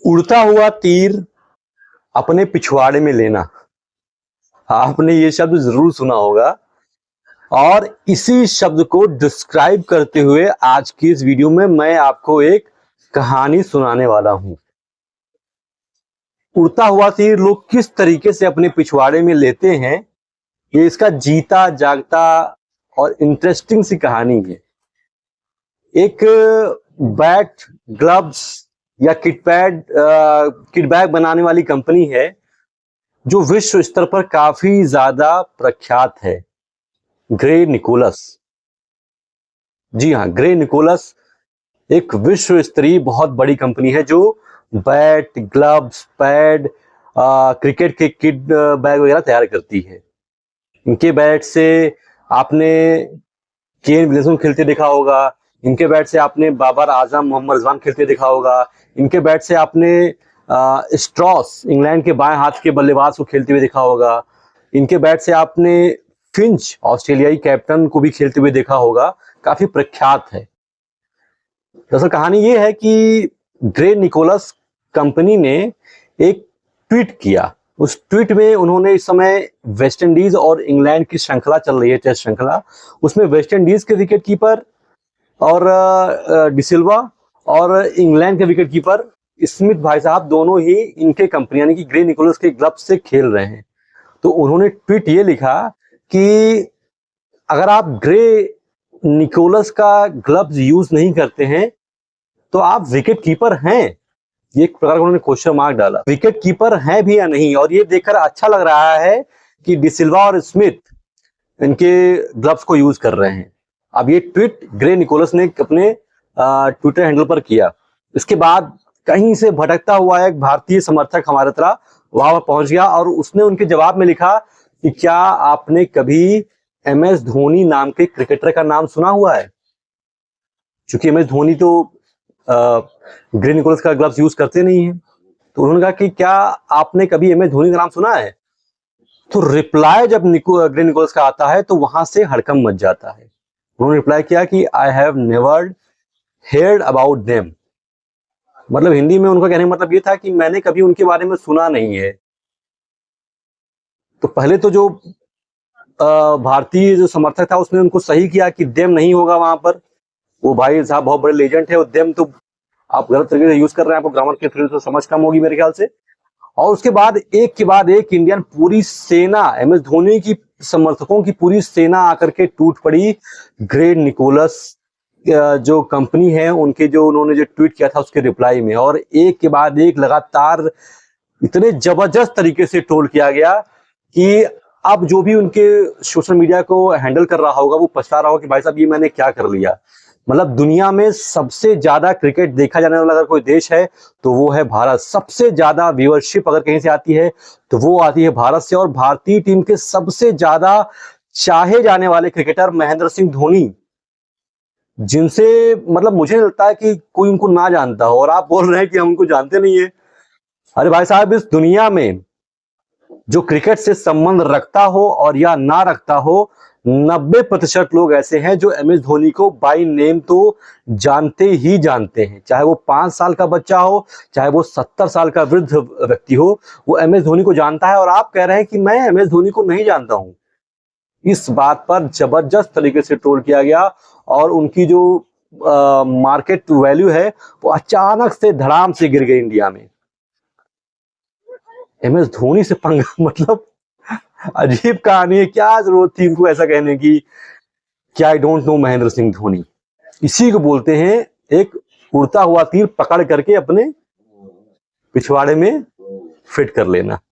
उड़ता हुआ तीर अपने पिछवाड़े में लेना। आपने ये शब्द जरूर सुना होगा और इसी शब्द को डिस्क्राइब करते हुए आज की इस वीडियो में मैं आपको एक कहानी सुनाने वाला हूं। उड़ता हुआ तीर लोग किस तरीके से अपने पिछवाड़े में लेते हैं, ये इसका जीता जागता और इंटरेस्टिंग सी कहानी है। एक बैट, ग्लव्स या किट बैग बनाने वाली कंपनी है जो विश्व स्तर पर काफी ज्यादा प्रख्यात है, ग्रे निकोलस। जी हाँ, ग्रे निकोलस एक विश्व स्तरीय बहुत बड़ी कंपनी है जो बैट, ग्लव्स, पैड, क्रिकेट के किट बैग वगैरह तैयार करती है। इनके बैट से आपने केन विलियमसन खेलते देखा होगा, इनके बैट से आपने बाबर आजम, मोहम्मद रिजवान खेलते देखा होगा, इनके बैट से आपने स्ट्रॉस, इंग्लैंड के बाएं हाथ के बल्लेबाज को खेलते हुए देखा होगा, इनके बैट से आपने फिंच, ऑस्ट्रेलियाई कैप्टन को भी खेलते हुए देखा होगा। काफी प्रख्यात है। दरअसल कहानी ये है कि ग्रे निकोलस कंपनी ने एक ट्वीट किया। उस ट्वीट में उन्होंने, इस समय वेस्ट इंडीज और इंग्लैंड की श्रृंखला चल रही है, टेस्ट श्रृंखला, उसमें वेस्ट इंडीज के विकेट कीपर और डिसिल्वा और इंग्लैंड के विकेट कीपर स्मिथ भाई साहब दोनों ही इनके कंपनी यानी कि ग्रे निकोलस के ग्लव्स से खेल रहे हैं। तो उन्होंने ट्वीट ये लिखा कि अगर आप ग्रे निकोलस का ग्लव्स यूज नहीं करते हैं तो आप विकेट कीपर हैं। ये एक प्रकार का उन्होंने क्वेश्चन मार्क डाला, विकेट कीपर हैं भी या नहीं। और ये देखकर अच्छा लग रहा है कि डिसिल्वा और स्मिथ इनके ग्लव्स को यूज कर रहे हैं। अब ये ट्वीट ग्रे निकोलस ने अपने ट्विटर हैंडल पर किया। इसके बाद कहीं से भटकता हुआ एक भारतीय समर्थक हमारे तरह वहां पर पहुंच गया और उसने उनके जवाब में लिखा कि क्या आपने कभी MS धोनी नाम के क्रिकेटर का नाम सुना हुआ है? क्योंकि MS धोनी तो ग्रे निकोलस का ग्लव्स यूज करते नहीं है। तो उन्होंने कहा कि क्या आपने कभी MS धोनी का नाम सुना है? तो रिप्लाई जब ग्रे निकोलस का आता है तो वहां से हड़कंप मच जाता है। उन्होंने रिप्लाई किया कि I have never heard about them. मतलब हिंदी में उनका कहने का मतलब ये था कि मैंने कभी उनके बारे में सुना नहीं है। तो पहले तो जो भारतीय जो समर्थक था उसने उनको सही किया कि देम नहीं होगा वहां पर। वो भाई साहब बहुत बड़े लेजेंड है, देम तो आप गलत तरीके से यूज कर रहे हैं, आपको ग्रामर के थ्रू से समझ कम होगी मेरे ख्याल से। और उसके बाद एक के बाद एक इंडियन पूरी सेना, MS धोनी की समर्थकों की पूरी सेना आकर के टूट पड़ी ग्रे निकोलस जो कंपनी है उनके, जो उन्होंने जो ट्वीट किया था उसके रिप्लाई में। और एक के बाद एक लगातार इतने जबरदस्त तरीके से ट्रोल किया गया कि अब जो भी उनके सोशल मीडिया को हैंडल कर रहा होगा वो पछता रहा होगा कि भाई साहब ये मैंने क्या कर लिया। मतलब दुनिया में सबसे ज्यादा क्रिकेट देखा जाने वाला अगर कोई देश है तो वो है भारत। सबसे ज्यादा व्यूअरशिप अगर कहीं से आती है तो वो आती है भारत से। और भारतीय टीम के सबसे ज्यादा चाहे जाने वाले क्रिकेटर महेंद्र सिंह धोनी, जिनसे मतलब मुझे लगता है कि कोई उनको ना जानता हो, और आप बोल रहे हैं कि हम उनको जानते नहीं है। अरे भाई साहब, इस दुनिया में जो क्रिकेट से संबंध रखता हो और या ना रखता हो, 90% लोग ऐसे हैं जो MS धोनी को बाय नेम तो जानते ही जानते हैं। चाहे वो 5 साल का बच्चा हो, चाहे वो 70 साल का वृद्ध व्यक्ति हो, वो MS धोनी को जानता है। और आप कह रहे हैं कि मैं MS धोनी को नहीं जानता हूं। इस बात पर जबरदस्त तरीके से ट्रोल किया गया और उनकी जो मार्केट वैल्यू है वो अचानक से धड़ाम से गिर गई इंडिया में। MS धोनी से पंगा, मतलब अजीब कहानी है। क्या जरूरत थी इनको ऐसा कहने की कि I don't know Mahendra Singh Dhoni. इसी को बोलते हैं एक उड़ता हुआ तीर पकड़ करके अपने पिछवाड़े में फिट कर लेना।